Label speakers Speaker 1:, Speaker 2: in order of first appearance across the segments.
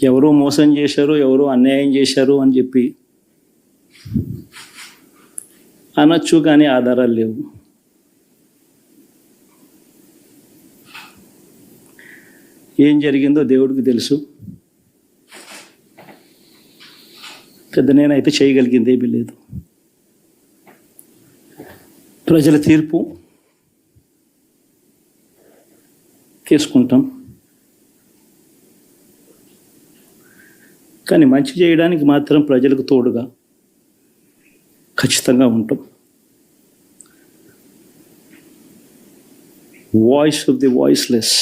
Speaker 1: ఎవరో మోసం చేశారు, ఎవరో అన్యాయం చేశారు అని చెప్పి అనొచ్చు, కానీ ఆధారాలు లేవు. ఏం జరిగిందో దేవుడికి తెలుసు. పెద్ద నేనైతే చేయగలిగింది ఏమీ లేదు. ప్రజల తీర్పు తీసుకుంటాం, కానీ మంచి చేయడానికి మాత్రం ప్రజలకు తోడుగా ఖచ్చితంగా ఉంటాం. వాయిస్ ఆఫ్ ది వాయిస్లెస్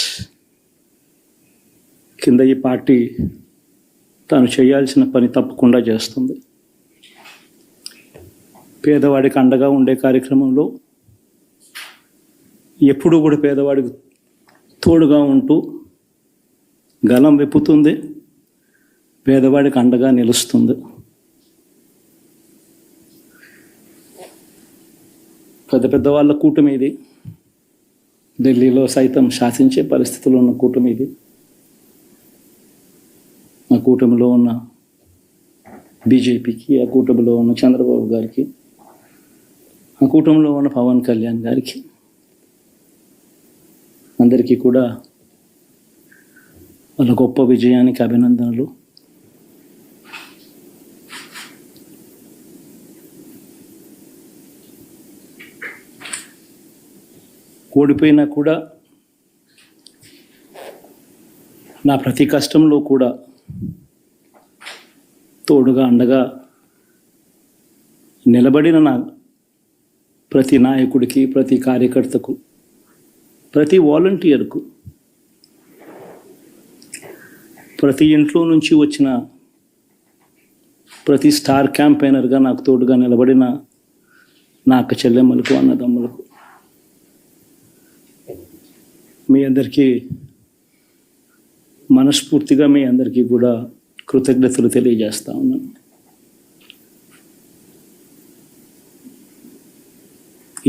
Speaker 1: కింద ఈ పార్టీ తాను చేయాల్సిన పని తప్పకుండా చేస్తుంది. పేదవాడికి అండగా ఉండే కార్యక్రమంలో ఎప్పుడూ కూడా పేదవాడికి తోడుగా ఉంటూ గలం విప్పుతుంది, పేదవాడికి అండగా నిలుస్తుంది. పెద్ద పెద్ద వాళ్ళ కూటమి ఇది, ఢిల్లీలో సైతం శాసించే పరిస్థితుల్లో ఉన్న కూటమి ఇది. ఆ కూటమిలో ఉన్న బీజేపీకి, ఆ కూటమిలో ఉన్న చంద్రబాబు గారికి, ఆ కూటమిలో ఉన్న పవన్ కళ్యాణ్ గారికి, అందరికీ కూడా వాళ్ళ గొప్ప విజయానికి అభినందనలు. ఓడిపోయినా కూడా నా ప్రతి కష్టంలో కూడా తోడుగా అండగా నిలబడిన నా ప్రతి నాయకుడికి, ప్రతి కార్యకర్తకు, ప్రతి వాలంటీర్కు, ప్రతి ఇంట్లో నుంచి వచ్చిన ప్రతి స్టార్ క్యాంపెయినర్గా నాకు తోడుగా నిలబడిన నా అక్క చెల్లెమ్మలకు, అన్నదమ్ములకు, మీ అందరికీ మనస్ఫూర్తిగా మీ అందరికీ కూడా కృతజ్ఞతలు తెలియజేస్తా ఉన్నాను.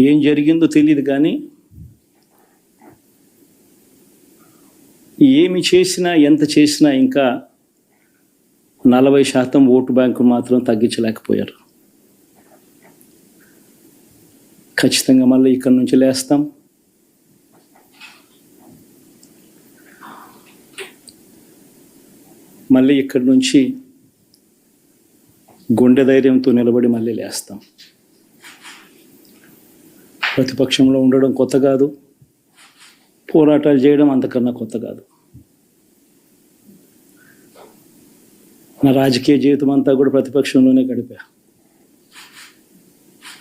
Speaker 1: ఏం జరిగిందో తెలియదు, కానీ ఏమి చేసినా, ఎంత చేసినా ఇంకా 40% ఓటు బ్యాంకు మాత్రం తగ్గించలేకపోయారు. ఖచ్చితంగా మళ్ళీ ఇక్కడి నుంచి లేస్తాం. మళ్ళీ ఇక్కడి నుంచి గుండె ధైర్యంతో నిలబడి మళ్ళీ లేస్తాం. ప్రతిపక్షంలో ఉండడం కొత్త కాదు, పోరాటాలు చేయడం అంతకన్నా కొత్త కాదు. నా రాజకీయ జీవితం అంతా కూడా ప్రతిపక్షంలోనే గడిపా,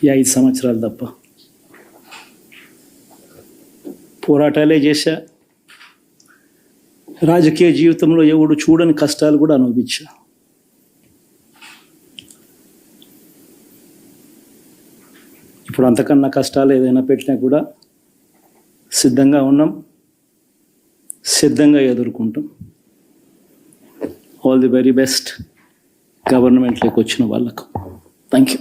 Speaker 1: ఈ 5 సంవత్సరాలు తప్ప. పోరాటాలే చేశా, రాజకీయ జీవితంలో ఎవడు చూడని కష్టాలు కూడా అనుభవించా. ఇప్పుడు అంతకన్నా కష్టాలు ఏదైనా పెట్టినా కూడా సిద్ధంగా ఉన్నాం, సిద్ధంగా ఎదుర్కొంటాం. ఆల్ ది వెరీ బెస్ట్ గవర్నమెంట్లోకి వచ్చిన వాళ్ళకు. Thank you.